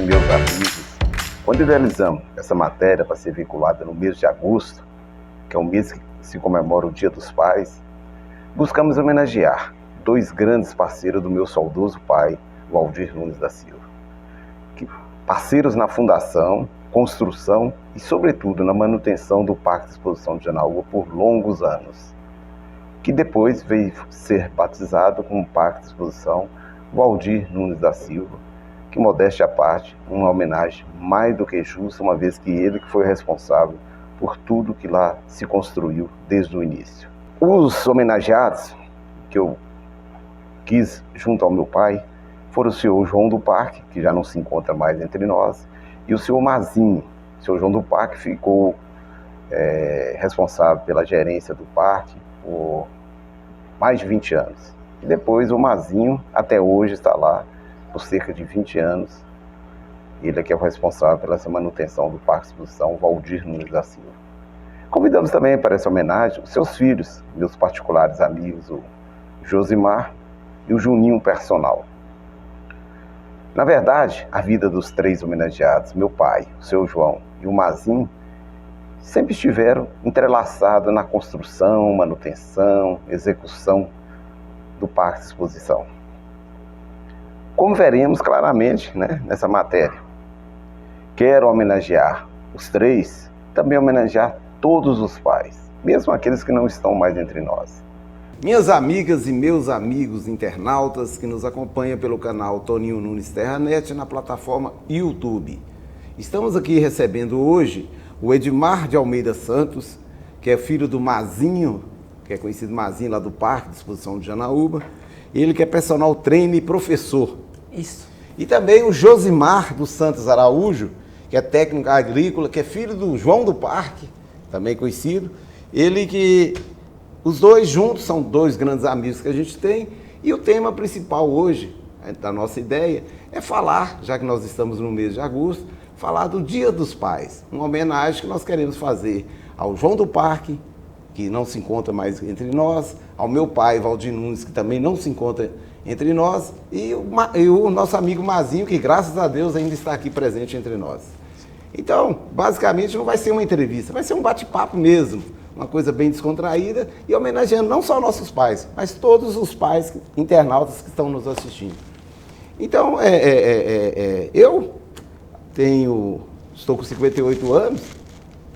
meus amigos, quando idealizamos essa matéria para ser vinculada no mês de agosto, que é o mês que se comemora o Dia dos Pais, buscamos homenagear dois grandes parceiros do meu saudoso pai, Waldir Nunes da Silva. Parceiros na fundação, construção e, sobretudo, na manutenção do Parque de Exposição de Janaúba por longos anos, que depois veio ser batizado como Parque de Exposição Waldir Nunes da Silva, que, modéstia à parte, uma homenagem mais do que justa, uma vez que ele que foi responsável por tudo que lá se construiu desde o início. Os homenageados que eu quis junto ao meu pai foram o senhor João do Parque, que já não se encontra mais entre nós, e o senhor Mazinho. O senhor João do Parque ficou responsável pela gerência do parque por mais de 20 anos. E depois o Mazinho, até hoje, está lá por cerca de 20 anos. Ele é que é o responsável pela manutenção do Parque de Exposição Waldir Nunes da Silva. Convidamos também para essa homenagem os seus filhos, meus particulares amigos, o Josimar e o Juninho Personal. Na verdade, a vida dos três homenageados, meu pai, o seu João e o Mazinho, sempre estiveram entrelaçados na construção, manutenção, execução do Parque de Exposição. Como veremos claramente, nessa matéria, quero homenagear os três, também homenagear todos os pais, mesmo aqueles que não estão mais entre nós. Minhas amigas e meus amigos internautas que nos acompanham pelo canal Toninho Nunes Terranet na plataforma YouTube. Estamos aqui recebendo hoje o Edmar de Almeida Santos, que é filho do Mazinho, que é conhecido Mazinho lá do Parque de Exposição de Janaúba. Ele que é personal trainer e professor. Isso. E também o Josimar dos Santos Araújo, que é técnico agrícola, que é filho do João do Parque, também conhecido. Ele que... Os dois juntos são dois grandes amigos que a gente tem, e o tema principal hoje, da nossa ideia, é falar, já que nós estamos no mês de agosto, falar do Dia dos Pais, uma homenagem que nós queremos fazer ao João do Parque, que não se encontra mais entre nós, ao meu pai, Waldir Nunes, que também não se encontra entre nós, e o nosso amigo Mazinho, que graças a Deus ainda está aqui presente entre nós. Então, basicamente não vai ser uma entrevista, vai ser um bate-papo mesmo, uma coisa bem descontraída e homenageando não só nossos pais, mas todos os pais internautas que estão nos assistindo. Então, eu estou com 58 anos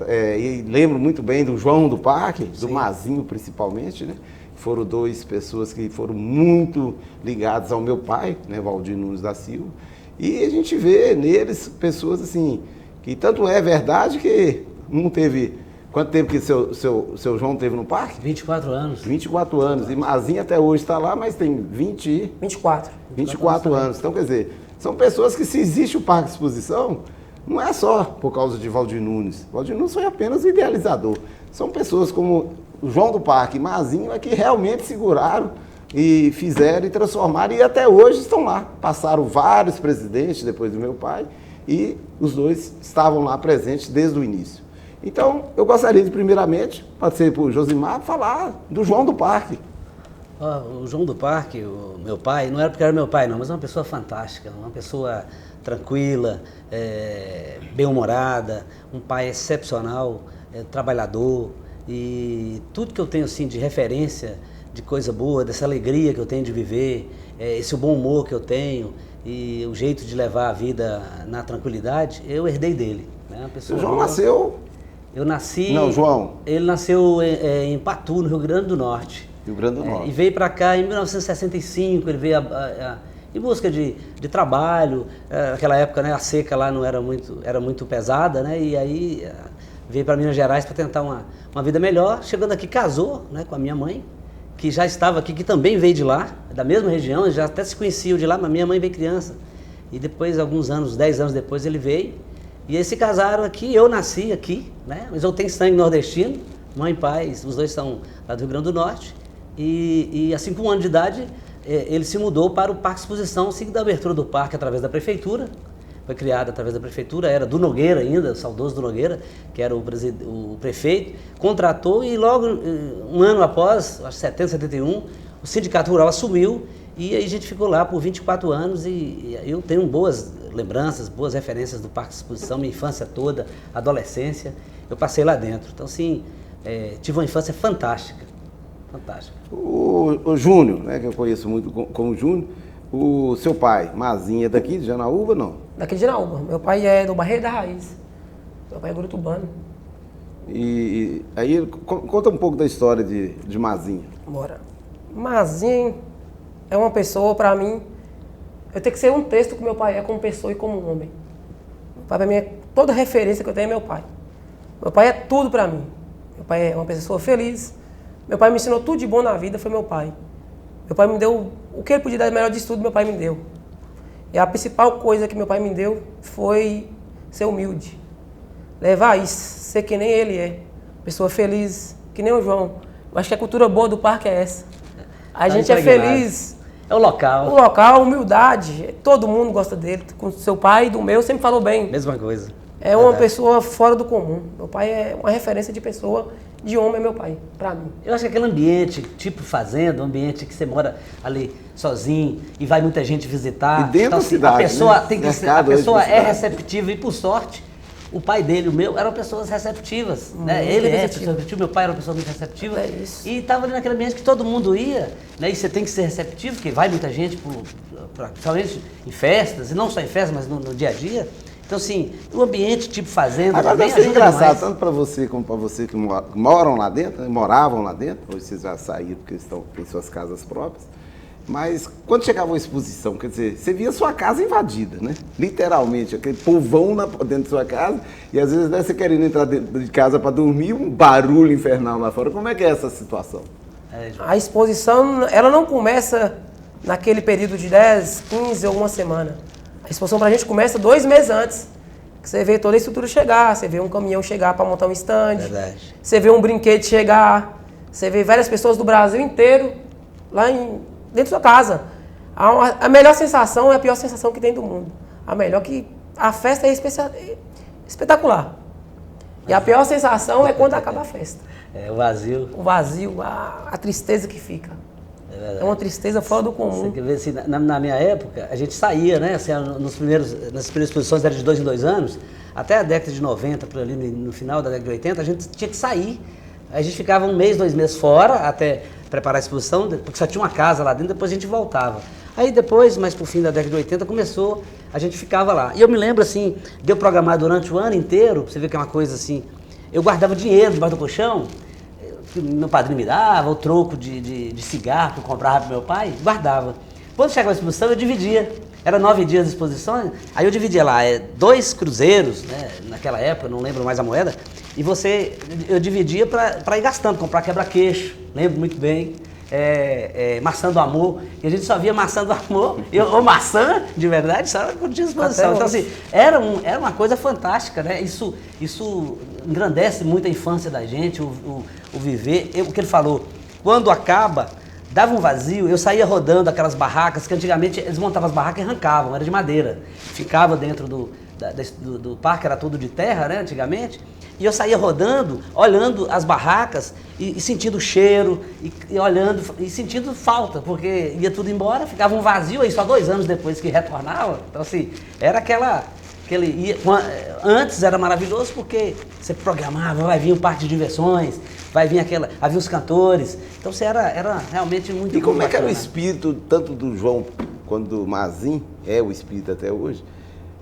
e lembro muito bem do João do Parque, do Mazinho principalmente, Foram duas pessoas que foram muito ligadas ao meu pai, Waldir Nunes da Silva, e a gente vê neles pessoas assim, que tanto é verdade que não teve... Quanto tempo que seu João teve no parque? 24 anos. 24 anos. E Mazinho até hoje está lá, mas tem 24 anos. Então, quer dizer, são pessoas que, se existe o Parque de Exposição, não é só por causa de Waldir Nunes. Waldir Nunes foi apenas o idealizador. São pessoas como o João do Parque e Mazinho que realmente seguraram e fizeram e transformaram, e até hoje estão lá. Passaram vários presidentes depois do meu pai e os dois estavam lá presentes desde o início. Então, eu gostaria de, primeiramente, pode ser para o Josimar, falar do João do Parque. O João do Parque, o meu pai, não era porque era meu pai não, mas é uma pessoa fantástica, uma pessoa tranquila, bem-humorada, um pai excepcional, trabalhador, e tudo que eu tenho assim de referência, de coisa boa, dessa alegria que eu tenho de viver, esse bom humor que eu tenho e o jeito de levar a vida na tranquilidade, eu herdei dele. O João nasceu... Eu nasci... Não, João. Ele nasceu em Patu, no Rio Grande do Norte. Rio Grande do Norte. E veio para cá em 1965, ele veio em busca de trabalho. Naquela época, a seca lá não era muito pesada, e aí veio para Minas Gerais para tentar uma vida melhor. Chegando aqui, casou com a minha mãe, que já estava aqui, que também veio de lá, da mesma região, já até se conheciam de lá, mas minha mãe veio criança. E depois, alguns anos, 10 anos depois, ele veio. E eles se casaram aqui, eu nasci aqui, mas eu tenho sangue nordestino, mãe e pai, os dois são lá do Rio Grande do Norte. E assim, com 1 ano de idade, ele se mudou para o Parque de Exposição, assim, da abertura do parque através da prefeitura. Foi criado através da prefeitura, era do Nogueira ainda, o saudoso do Nogueira, que era o prefeito, contratou e logo, um ano após, acho que 70, 71, o Sindicato Rural assumiu E aí a gente ficou lá por 24 anos e eu tenho boas lembranças, boas referências do Parque de Exposição, minha infância toda, adolescência, eu passei lá dentro. Então, assim, tive uma infância fantástica, fantástica. O Júnior, né, que eu conheço muito como Júnior, o seu pai, Mazinho, é daqui de Janaúba, não? Daqui de Janaúba. Meu pai é do Barreiro da Raiz. Meu pai é guritubano. E aí, conta um pouco da história de Mazinho. Bora. Mazinho é uma pessoa, pra mim, eu tenho que ser um texto que meu pai é como pessoa e como homem. Meu pai, pra mim, toda referência que eu tenho é meu pai. Meu pai é tudo pra mim. Meu pai é uma pessoa feliz. Meu pai me ensinou tudo de bom na vida, foi meu pai. Meu pai me deu o que ele podia dar de melhor de estudo, meu pai me deu. E a principal coisa que meu pai me deu foi ser humilde. Levar isso, ser que nem ele é. Pessoa feliz, que nem o João. Eu acho que a cultura boa do parque é essa. A gente é feliz. É o local. O local, humildade. Todo mundo gosta dele. Com seu pai e do meu sempre falou bem. Mesma coisa. É uma pessoa fora do comum. Meu pai é uma referência de pessoa, de homem é meu pai, pra mim. Eu acho que aquele ambiente, tipo fazenda, um ambiente que você mora ali sozinho e vai muita gente visitar. E dentro da cidade, a pessoa, né? tem que ser, a Mercado pessoa hoje de é cidade. receptiva e, por sorte, o pai dele, o meu, eram pessoas receptivas. Né? Muito Ele era receptivo. receptivo, meu pai era uma pessoa muito receptiva. É isso. E estava ali naquele ambiente que todo mundo ia, né? E você tem que ser receptivo, porque vai muita gente, principalmente em festas, e não só em festas, mas no dia a dia. Então, assim, o ambiente tipo fazenda Agora também deve ser ajuda engraçado, demais. tanto para você como para você que moram lá dentro, né, moravam lá dentro, hoje vocês já saíram porque estão em suas casas próprias. Mas quando chegava uma exposição, quer dizer, você via sua casa invadida, né? Literalmente, aquele povão dentro da sua casa, e às vezes, né, você querendo entrar dentro de casa para dormir, um barulho infernal lá fora. Como é que é essa situação? A exposição, ela não começa naquele período de 10, 15 ou uma semana. A exposição pra gente começa 2 meses antes. Que você vê toda a estrutura chegar, você vê um caminhão chegar para montar um stand, Verdade. você vê um brinquedo chegar, você vê várias pessoas do Brasil inteiro lá dentro da sua casa. A melhor sensação é a pior sensação que tem do mundo. A melhor que a festa é espetacular. E a pior sensação é quando acaba a festa. É o vazio. O vazio, a tristeza que fica. É uma tristeza fora do comum. Você quer ver, assim, na minha época, a gente saía, né? Assim, nas primeiras exposições era de 2 em 2 anos, até a década de 90, por ali no final da década de 80, a gente tinha que sair. A gente ficava 1 mês, 2 meses fora, até preparar a exposição, porque só tinha uma casa lá dentro, depois a gente voltava. Aí depois, mais pro fim da década de 80, começou, a gente ficava lá. E eu me lembro, assim, de eu programar durante o ano inteiro, pra você ver que é uma coisa assim, eu guardava dinheiro debaixo do colchão, que meu padrinho me dava, o troco de cigarro que eu comprava pro meu pai, guardava. Quando chegava a exposição, eu dividia. Era 9 dias de exposição, aí eu dividia lá 2 cruzeiros, né, naquela época, não lembro mais a moeda, e eu dividia para ir gastando, comprar quebra-queixo, lembro muito bem, maçã do amor, e a gente só via maçã do amor, ou maçã, de verdade, só quando tinha exposição. Então, assim, era uma coisa fantástica, né? Isso engrandece muito a infância da gente, o viver. O que ele falou, quando acaba, dava um vazio, eu saía rodando aquelas barracas, que antigamente eles montavam as barracas e arrancavam, era de madeira. Ficava dentro do parque, era tudo de terra, né, antigamente. E eu saía rodando, olhando as barracas e sentindo o cheiro, e olhando e sentindo falta, porque ia tudo embora, ficava um vazio aí só 2 anos depois que retornava. Então, assim, era antes era maravilhoso porque você programava, vai vir um parque de diversões, havia os cantores. Então você era realmente muito E como é que era o bacana. espírito, tanto do João quanto do Mazin, é o espírito até hoje,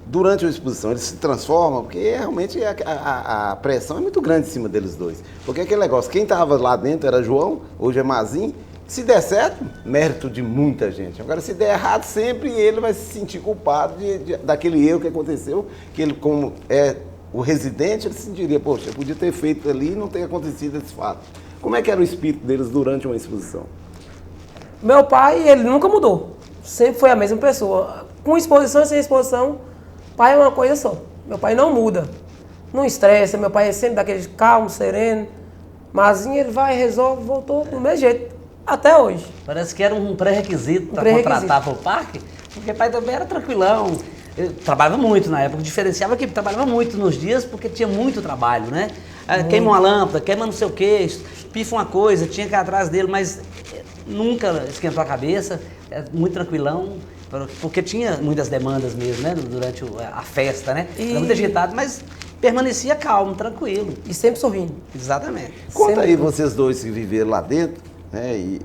durante a exposição? Eles se transformam, porque realmente a pressão é muito grande em cima deles dois. Porque aquele negócio, quem estava lá dentro era João, hoje é Mazin. Se der certo, mérito de muita gente. Agora, se der errado, sempre ele vai se sentir culpado daquele erro que aconteceu, que ele, como é o residente, ele se sentiria, poxa, eu podia ter feito ali e não ter acontecido esse fato. Como é que era o espírito deles durante uma exposição? Meu pai, ele nunca mudou. Sempre foi a mesma pessoa. Com exposição e sem exposição, pai é uma coisa só. Meu pai não muda. Não estressa. Meu pai é sempre daquele calmo, sereno. Mazinho, ele vai, resolve, voltou do mesmo jeito. Até hoje. Parece que era um pré-requisito para contratar para o parque, porque pai também era tranquilão. Eu trabalhava muito na época, diferenciava que trabalhava muito nos dias porque tinha muito trabalho, né? Queima uma lâmpada, queima não sei o quê, pifa uma coisa, tinha que ir atrás dele, mas nunca esquentou a cabeça, muito tranquilão, porque tinha muitas demandas mesmo, né, durante a festa, né? Era muito agitado, mas permanecia calmo, tranquilo. E sempre sorrindo. Exatamente. Conta aí vocês dois que viveram lá dentro, né? E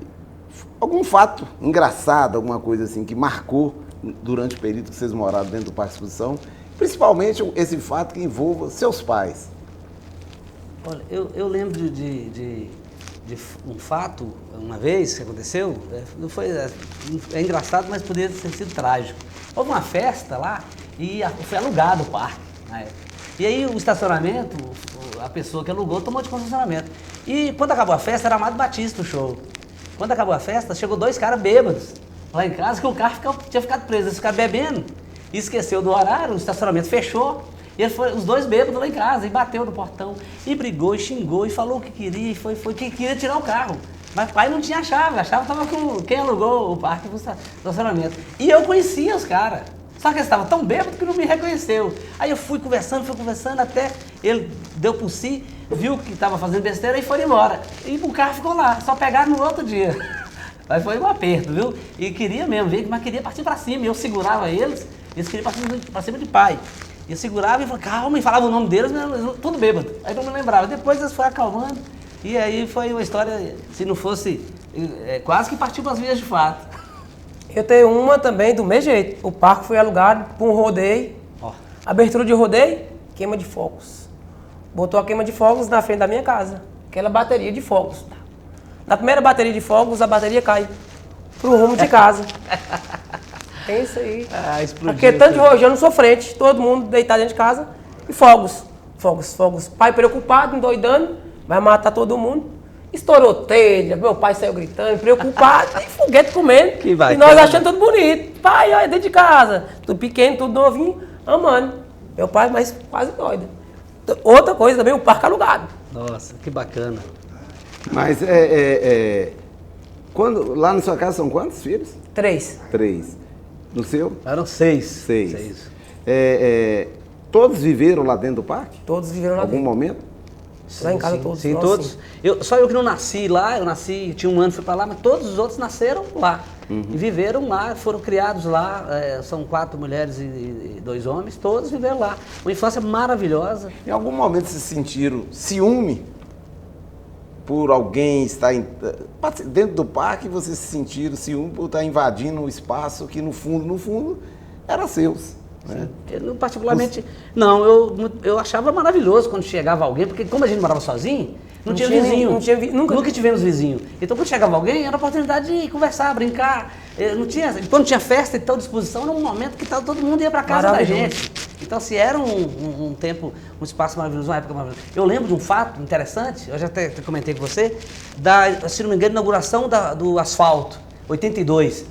algum fato engraçado, alguma coisa assim que marcou durante o período que vocês moraram dentro do Parque Exposição, principalmente esse fato que envolva seus pais. Olha, eu lembro de um fato, uma vez que aconteceu, é engraçado, mas poderia ter sido trágico. Houve uma festa lá e foi alugado o parque na época. E aí o estacionamento, a pessoa que alugou tomou de concessionamento. E quando acabou a festa, era Amado Batista o show. Quando acabou a festa, chegou 2 caras bêbados lá em casa, que o carro tinha ficado preso. Eles ficaram bebendo e esqueceu do horário, o estacionamento fechou. E os 2 bêbados lá em casa, e bateu no portão, e brigou, e xingou, e falou o que queria, que queria tirar o carro. Mas o pai não tinha a chave estava com quem alugou o parque do estacionamento. E eu conhecia os caras. Só que eles estavam tão bêbados que não me reconheceu. Aí eu fui conversando, até ele deu por si, viu que estava fazendo besteira e foi embora. E o carro ficou lá, só pegaram no outro dia. Mas foi um aperto, viu? E queria mesmo, mas queria partir para cima. E eu segurava eles queriam partir para cima de pai. E eu segurava e falava, calma, e falava o nome deles, mas tudo bêbado. Aí eu não me lembrava. Depois eles foram acalmando. E aí foi uma história, se não fosse, quase que partiu para as vias de fato. Eu tenho uma também do mesmo jeito. O parque foi alugado para um rodeio. Abertura de rodeio, queima de fogos. Botou a queima de fogos na frente da minha casa. Aquela bateria de fogos. Na primeira bateria de fogos, a bateria cai pro rumo de casa. É isso aí. Explodiu. Porque tanto de rojão sofrente, todo mundo deitado dentro de casa. E fogos. Fogos. Pai preocupado, endoidando, vai matar todo mundo. Estourou telha, meu pai saiu gritando, preocupado, e foguete comendo. Que vai, e nós achando tudo bonito. Pai, olha, dentro de casa. Tudo pequeno, tudo novinho, amando. Meu pai, mas quase doido. Outra coisa também, o parque alugado. Nossa, que bacana. Mas quando, lá na sua casa são quantos filhos? 3. 3. No seu? Eram 6. 6. Todos viveram lá dentro do parque? Todos viveram lá Algum dentro. momento? Lá em casa todos. Sim, nós, todos. sim. Só eu que não nasci lá, tinha um ano, fui para lá, mas todos os outros nasceram lá. E viveram lá, foram criados lá, são 4 mulheres e 2 homens, todos viveram lá. Uma infância maravilhosa. Em algum momento se sentiram ciúme por alguém estar dentro do parque, vocês se sentiram ciúme por estar invadindo um espaço que no fundo, era seus. Né? Eu, particularmente, não, eu achava maravilhoso quando chegava alguém, porque como a gente morava sozinho, não tinha vizinho. Nunca tivemos vizinho. Então quando chegava alguém, era a oportunidade de conversar, brincar. Quando tinha festa e tal disposição, era um momento que todo mundo ia para casa da gente. Então, assim, era um tempo, um espaço maravilhoso, uma época maravilhosa. Eu lembro de um fato interessante, eu já até comentei com você, se não me engano, inauguração do asfalto, 82.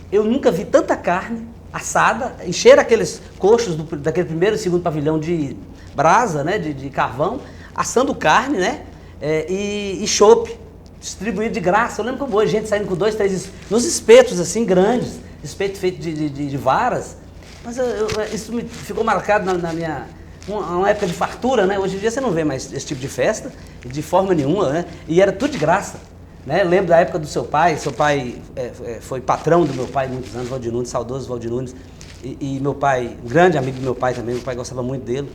Eu nunca vi tanta carne assada, encher aqueles coxos daquele primeiro e segundo pavilhão de brasa, né, de carvão, assando carne, né, e chopp, distribuído de graça. Eu lembro como hoje, gente saindo com 2, 3, nos espetos assim, grandes, espeto feito de varas, mas isso me ficou marcado na minha... Uma época de fartura, né, hoje em dia você não vê mais esse tipo de festa, de forma nenhuma, né, e era tudo de graça. Né? Lembro da época do seu pai foi patrão do meu pai há muitos anos, Valdir Nunes, saudoso Valdir Nunes, e meu pai, um grande amigo do meu pai também, meu pai gostava muito dele,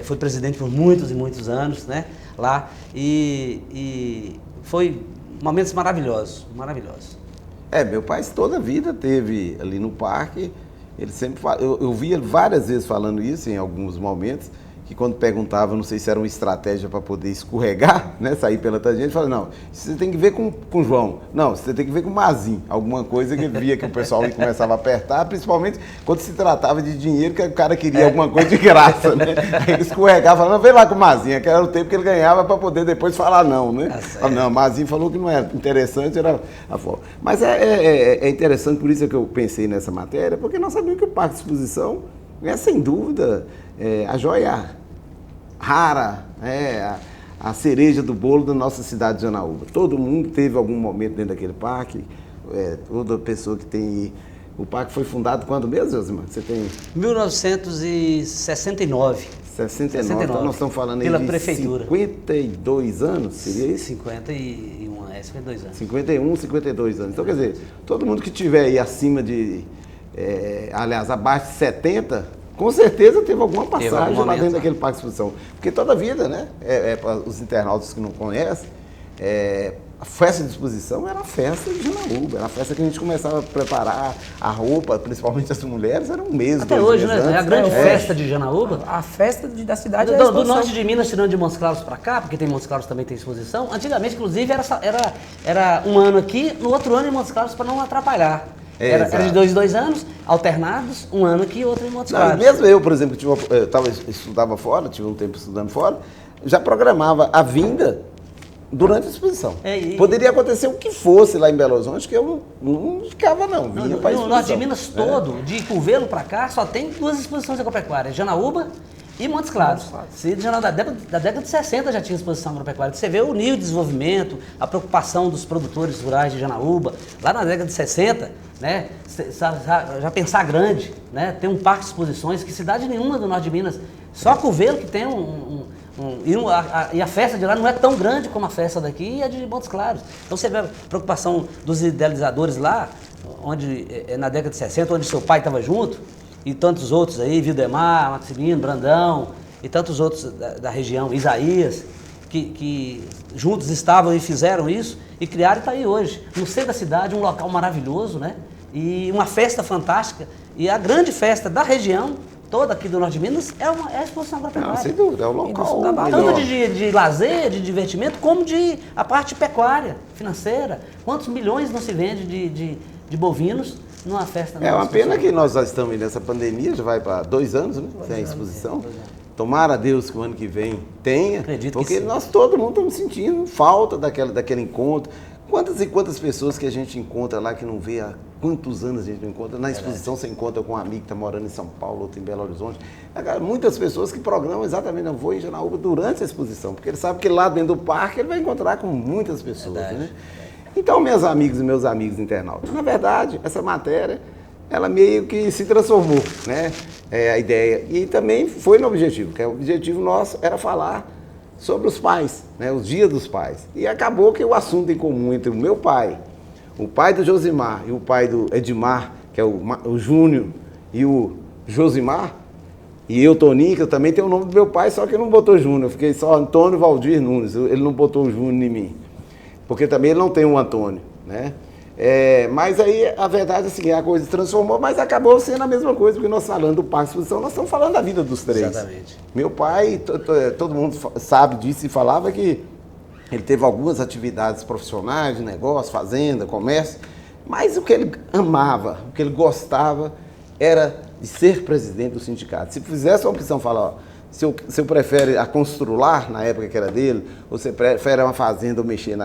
foi presidente por muitos e muitos anos, né? Lá, e foi momentos maravilhosos. Meu pai toda a vida teve ali no parque, ele sempre fala, eu vi ele várias vezes falando isso em alguns momentos, que quando perguntava, não sei se era uma estratégia para poder escorregar, né, sair pela tangente, ele falava, não, você tem que ver com o João, não, você tem que ver com o Mazinho, alguma coisa que ele via que o pessoal começava a apertar, principalmente quando se tratava de dinheiro, que o cara queria alguma coisa de graça, né, aí ele escorregava, falando, não, vem lá com o Mazinho, que era o tempo que ele ganhava para poder depois falar não, né, não, o Mazinho falou que não era interessante, era a forma. Mas é interessante, por isso que eu pensei nessa matéria, porque nós sabíamos que o Parque de Exposição é, sem dúvida, a joia rara, a cereja do bolo da nossa cidade de Janaúba. Todo mundo teve algum momento dentro daquele parque, toda pessoa que tem... O parque foi fundado quando mesmo, Josimar? Você tem... 1969. 69. Então nós estamos falando aí pela de prefeitura. 52 anos, seria isso? 52 anos. 51, 52 anos. Então, quer dizer, todo mundo que tiver aí acima de, aliás, abaixo de 70, com certeza teve alguma passagem lá dentro daquele parque de exposição. Porque toda a vida, né, para os internautas que não conhecem, a festa de exposição era a festa de Janaúba, era a festa que a gente começava a preparar a roupa, principalmente as mulheres, era um mês, até 2 hoje, meses né? antes. É a grande festa de Janaúba. A festa da cidade é a Do exposição. norte de Minas, tirando de Montes Claros para cá, porque tem Montes Claros também tem exposição. Antigamente, inclusive, era um ano aqui, no outro ano em Montes Claros para não atrapalhar. Era de 2 anos, alternados, um ano aqui e outro em Montes Claros. Mesmo eu, por exemplo, estudava fora, tive um tempo estudando fora, já programava a vinda durante a exposição. Poderia acontecer o que fosse lá em Belo Horizonte, que eu não ficava não, vinha para a exposição. No norte de Minas todo, de Curvelo para cá, só tem 2 exposições agropecuárias, Janaúba e Montes Claros. Da década de 60 já tinha exposição agropecuária. Você vê o nível de desenvolvimento, a preocupação dos produtores rurais de Janaúba, lá na década de 60, né, já pensar grande, né, tem um parque de exposições que cidade nenhuma do norte de Minas, só Curvelo que tem e a festa de lá não é tão grande como a festa daqui e a de Montes Claros. Então você vê a preocupação dos idealizadores lá, onde na década de 60, onde seu pai estava junto, e tantos outros aí, Vildemar, Maximino, Brandão, e tantos outros da região, Isaías, que juntos estavam e fizeram isso, e criaram e está aí hoje. No centro da cidade, um local maravilhoso, né? E uma festa fantástica, e a grande festa da região, toda aqui do norte de Minas, é a exposição agropecuária. Não, sem dúvida, é o local. Tanto de lazer, de divertimento, como a parte pecuária, financeira. Quantos milhões não se vende de bovinos numa festa? É uma pena que nós já estamos nessa pandemia, já vai para 2 anos, né? Sem a exposição. Tomara a Deus que o ano que vem tenha, acredito porque que sim. nós todo mundo estamos sentindo falta daquele encontro. Quantas e quantas pessoas que a gente encontra lá que não vê há quantos anos a gente não encontra? Na exposição você encontra com um amigo que está morando em São Paulo, outro em Belo Horizonte. Muitas pessoas que programam exatamente, não vou em Janaúba durante a exposição, porque ele sabe que lá dentro do parque ele vai encontrar com muitas pessoas. Né? Então, meus amigos e meus amigos internautas, na verdade, essa matéria, ela meio que se transformou, né? A ideia. E também foi no objetivo, que o objetivo nosso era falar sobre os pais, né, os dias dos pais. E acabou que o assunto em comum entre o meu pai, o pai do Josimar e o pai do Edmar, que é o Júnior, e o Josimar, e eu, Toninho, que eu também tenho o nome do meu pai, só que ele não botou Júnior, eu fiquei só Antônio Valdir Nunes, ele não botou o Júnior em mim, porque também ele não tem um Antônio, né? Mas aí a verdade é assim, a coisa se transformou, mas acabou sendo a mesma coisa, porque nós falando do Parque de Exposição, nós estamos falando da vida dos 3. Exatamente. Meu pai, todo mundo sabe disso e falava que ele teve algumas atividades profissionais, de negócio, fazenda, comércio, mas o que ele amava, o que ele gostava era de ser presidente do sindicato. Se fizesse uma opção, falar, ó, se eu prefere a constrular, na época que era dele, ou você prefere uma fazenda ou mexer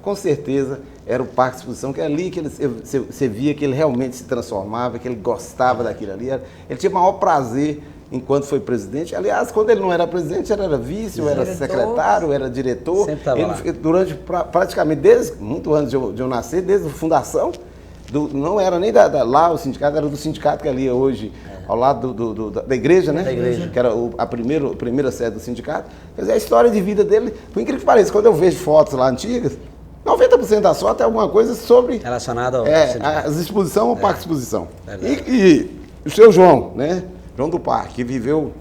com certeza era o Parque de Exposição, que é ali que você via que ele realmente se transformava, que ele gostava daquilo ali. Ele tinha o maior prazer enquanto foi presidente. Aliás, quando ele não era presidente, ele era vice, ou era secretário, ou era diretor. Sempre estava lá. Durante praticamente, desde muito antes de eu nascer, desde a fundação, não era nem lá o sindicato, era do sindicato que ali é hoje, ao lado da igreja, né? Da igreja. Que era a primeira sede do sindicato. Quer dizer, a história de vida dele, por incrível que pareça, quando eu vejo fotos lá antigas, 90% da foto é alguma coisa sobre... Relacionado ao as exposições ou Parque de Exposição. Verdade. E o seu João, né? João do Parque, que viveu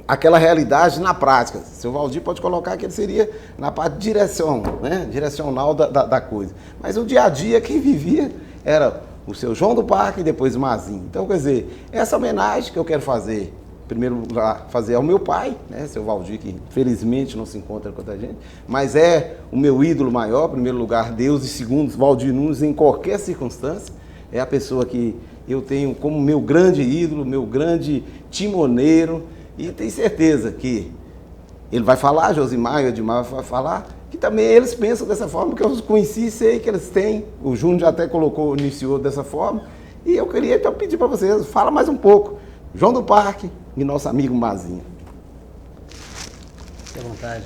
aquela realidade na prática. O seu Valdir pode colocar que ele seria na parte direcional da coisa. Mas o dia a dia quem vivia era o seu João do Parque e depois o Mazinho. Então, quer dizer, essa homenagem que eu quero fazer, em primeiro lugar, fazer ao meu pai, né, seu Valdir, que felizmente não se encontra com a gente, mas é o meu ídolo maior, em primeiro lugar, Deus, e segundo, Valdir Nunes, em qualquer circunstância, é a pessoa que eu tenho como meu grande ídolo, meu grande timoneiro, e tenho certeza que ele vai falar, Josimar e o Edmar vai falar, que também eles pensam dessa forma, que eu os conheci, sei que eles têm, o Júnior já até iniciou dessa forma, e eu queria então pedir para vocês, fala mais um pouco, João do Parque e nosso amigo Mazinho. Fique à vontade.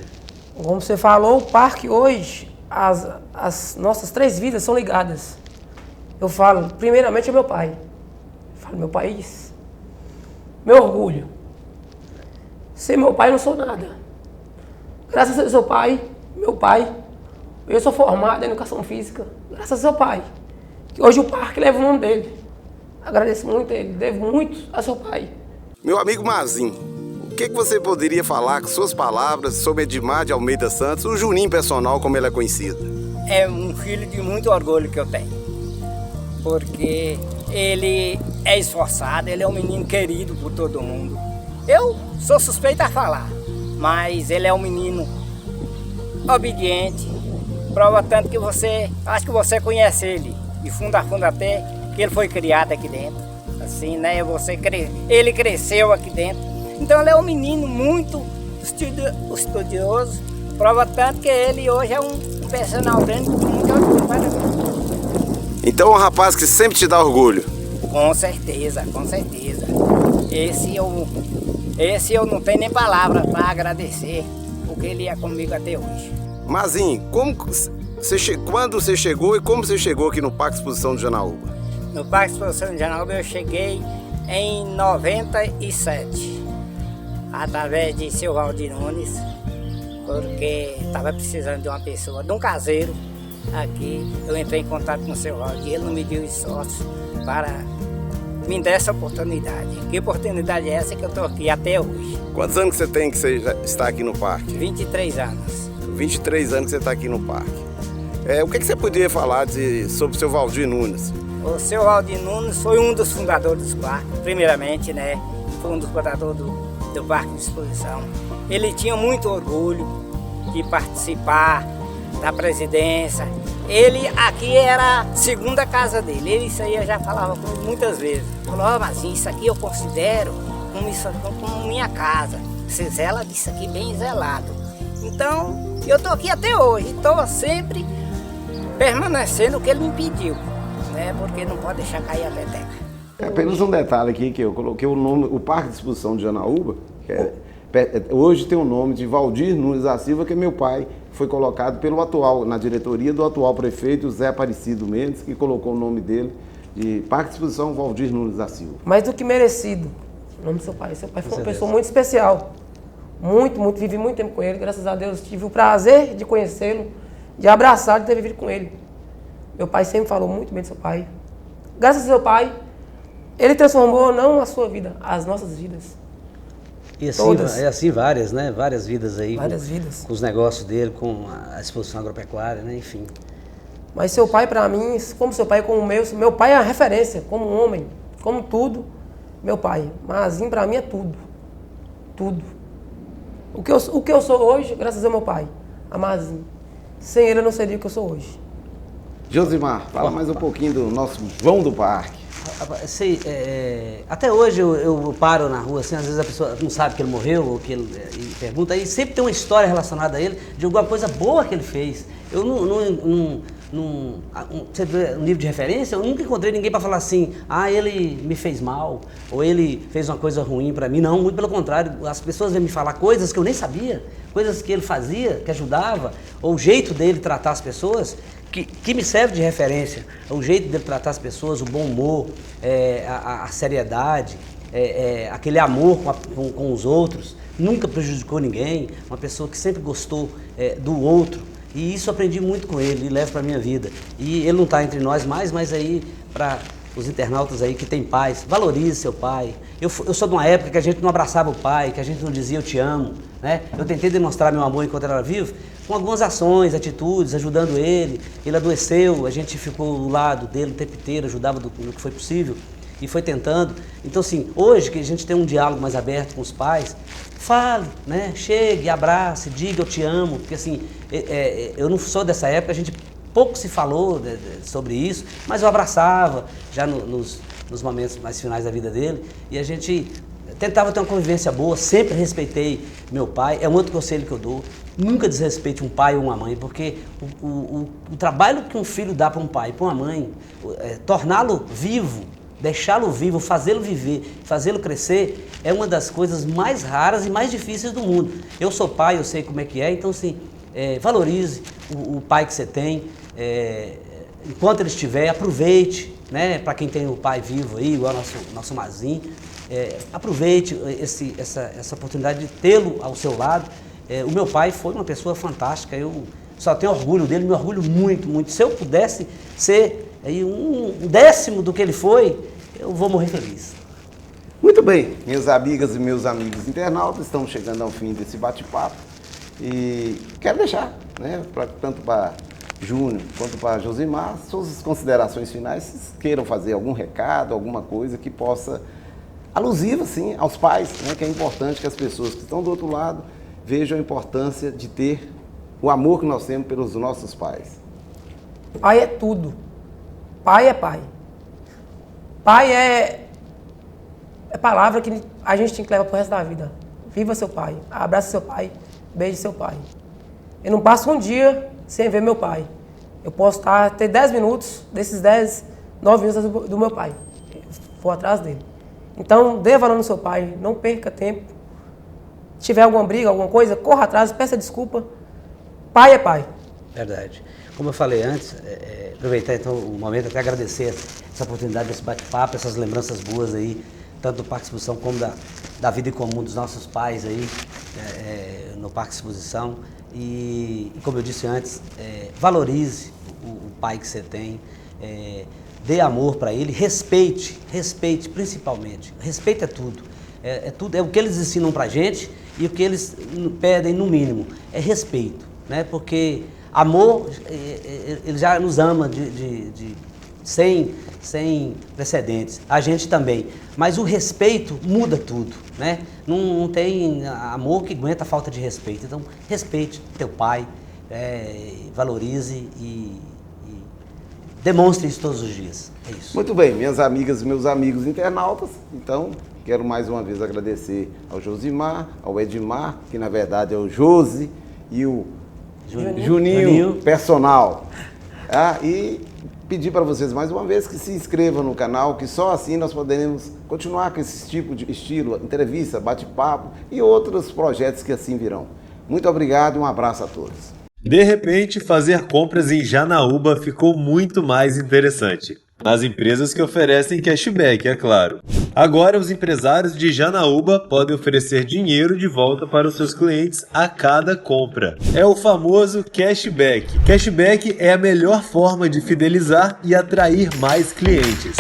Como você falou, o parque hoje, as nossas 3 vidas são ligadas. Eu falo, primeiramente, é meu pai. Eu falo, meu país, meu orgulho. Sem meu pai eu não sou nada. Graças ao seu pai, meu pai, eu sou formado em educação física, graças ao seu pai. Que hoje o parque leva o nome dele. Agradeço muito a ele, devo muito a seu pai. Meu amigo Mazinho, o que você poderia falar com suas palavras sobre Edmar de Almeida Santos, o Juninho Personal, como ele é conhecido? É um filho de muito orgulho que eu tenho, porque ele é esforçado, ele é um menino querido por todo mundo. Eu sou suspeita a falar, mas ele é um menino obediente, prova tanto que acho que você conhece ele, de fundo a fundo até, que ele foi criado aqui dentro, assim, né, ele cresceu aqui dentro, então ele é um menino muito estudioso, prova tanto que ele hoje é um personal dentro de muito orgulho para mim. Então é um rapaz que sempre te dá orgulho. Com certeza, com certeza. Esse eu não tenho nem palavra para agradecer o que ele é comigo até hoje. Mazinho, quando você chegou e como você chegou aqui no Parque Exposição de Janaúba? No Parque Exposição de Janaúba eu cheguei em 97, através de seu Valdir Nunes, porque estava precisando de uma pessoa, de um caseiro aqui. Eu entrei em contato com o seu Valdir, ele não me deu sócio para me dar essa oportunidade. Que oportunidade é essa que eu estou aqui até hoje? Quantos anos que você tem que você já está aqui no parque? 23 anos. 23 anos que você está aqui no parque. O que você poderia falar sobre o seu Valdir Nunes? O seu Valdir Nunes foi um dos fundadores do parque, primeiramente, né? Foi um dos fundadores do Parque de Exposição. Ele tinha muito orgulho de participar da presidência. Ele aqui era a segunda casa dele. Ele isso aí eu já falava comigo muitas vezes. Falou, mas isso aqui eu considero como minha casa. Você zela disso aqui bem zelado. Então, eu estou aqui até hoje. Estou sempre permanecendo o que ele me pediu, né? Porque não pode deixar cair a peteca. É apenas um detalhe aqui que eu coloquei o nome, o Parque de Exposição de Janaúba, hoje tem o nome de Valdir Nunes da Silva, que é meu pai, foi colocado na diretoria do atual prefeito Zé Aparecido Mendes, que colocou o nome dele de Parque de Exposição Valdir Nunes da Silva. Mais do que merecido, o nome do seu pai. Seu pai foi uma pessoa muito especial. Muito, muito, vivi muito tempo com ele, graças a Deus tive o prazer de conhecê-lo, de abraçar, de ter vivido com ele. Meu pai sempre falou muito bem do seu pai. Graças ao seu pai, ele transformou não a sua vida, as nossas vidas. E assim, Todas. assim várias, né? Várias vidas aí. Várias vidas. Com os negócios dele, com a exposição agropecuária, né? Enfim. Mas seu pai, para mim, como seu pai, como o meu pai é a referência, como homem, como tudo, meu pai. Mazinho, para mim, é tudo. Tudo. O que eu sou hoje, graças ao meu pai, a Mazinho. Sem ele, eu não seria o que eu sou hoje. Josimar, fala mais um pouquinho do nosso João do Parque. Até hoje eu paro na rua, assim, às vezes a pessoa não sabe que ele morreu, ou que ele pergunta, e sempre tem uma história relacionada a ele, de alguma coisa boa que ele fez. Eu você vê um livro de referência, eu nunca encontrei ninguém para falar assim, ele me fez mal, ou ele fez uma coisa ruim para mim. Não, muito pelo contrário, as pessoas vêm me falar coisas que eu nem sabia, coisas que ele fazia, que ajudava, ou o jeito dele tratar as pessoas, que me serve de referência. O jeito dele tratar as pessoas, o bom humor, a seriedade, aquele amor com os outros, nunca prejudicou ninguém, uma pessoa que sempre gostou do outro. E isso aprendi muito com ele e levo para a minha vida. E ele não está entre nós mais, mas aí para os internautas aí que têm pais, valorize seu pai. Eu sou de uma época que a gente não abraçava o pai, que a gente não dizia eu te amo, né? Eu tentei demonstrar meu amor enquanto ele era vivo, com algumas ações, atitudes, ajudando ele. Ele adoeceu, a gente ficou do lado dele o tempo inteiro, ajudava no que foi possível e foi tentando. Então, assim, hoje que a gente tem um diálogo mais aberto com os pais, fale, né? Chegue, abrace, diga eu te amo, porque assim, eu não sou dessa época, a gente pouco se falou sobre isso, mas eu abraçava já nos momentos mais finais da vida dele e a gente tentava ter uma convivência boa, sempre respeitei meu pai. É um outro conselho que eu dou, nunca desrespeite um pai ou uma mãe, porque o trabalho que um filho dá para um pai e para uma mãe, torná-lo vivo, deixá-lo vivo, fazê-lo viver, fazê-lo crescer, é uma das coisas mais raras e mais difíceis do mundo. Eu sou pai, eu sei como é que é, então assim, valorize o pai que você tem, enquanto ele estiver, aproveite, né, para quem tem o pai vivo aí, igual nosso Mazinho, Aproveite essa oportunidade de tê-lo ao seu lado. O meu pai foi uma pessoa fantástica, eu só tenho orgulho dele, me orgulho muito, muito. Se eu pudesse ser aí um décimo do que ele foi, eu vou morrer feliz. Muito bem, minhas amigas e meus amigos internautas, estamos chegando ao fim desse bate-papo e quero deixar, né, tanto para Júnior quanto para Josimar, suas considerações finais, se queiram fazer algum recado, alguma coisa que possa alusiva, sim, aos pais, né, que é importante que as pessoas que estão do outro lado vejam a importância de ter o amor que nós temos pelos nossos pais. Pai é tudo. Pai é pai. Pai é palavra que a gente tem que levar pro resto da vida. Viva seu pai, abraça seu pai, beije seu pai. Eu não passo um dia sem ver meu pai. Eu posso ter 10 minutos, desses 10, 9 minutos do meu pai. Vou atrás dele. Então, dê valor no seu pai, não perca tempo. Se tiver alguma briga, alguma coisa, corra atrás, peça desculpa. Pai é pai. Verdade. Como eu falei antes, aproveitar então o momento até agradecer essa oportunidade desse bate-papo, essas lembranças boas aí, tanto do Parque Exposição como da vida em comum dos nossos pais aí no Parque Exposição. E como eu disse antes, valorize o pai que você tem, dê amor para ele, respeite principalmente. Respeito é tudo. É o que eles ensinam pra gente e o que eles pedem no mínimo. É respeito, né? Porque amor, ele já nos ama sem precedentes. A gente também. Mas o respeito muda tudo, né? Não tem amor que aguenta a falta de respeito. Então, respeite teu pai, valorize e demonstre isso todos os dias. É isso. Muito bem, minhas amigas e meus amigos internautas, então quero mais uma vez agradecer ao Josimar, ao Edmar, que na verdade é o Josi, e o Juninho personal. E pedir para vocês mais uma vez que se inscrevam no canal, que só assim nós poderemos continuar com esse tipo de estilo, entrevista, bate-papo e outros projetos que assim virão. Muito obrigado e um abraço a todos. De repente, fazer compras em Janaúba ficou muito mais interessante. Nas empresas que oferecem cashback, é claro. Agora, os empresários de Janaúba podem oferecer dinheiro de volta para os seus clientes a cada compra. É o famoso cashback. Cashback é a melhor forma de fidelizar e atrair mais clientes.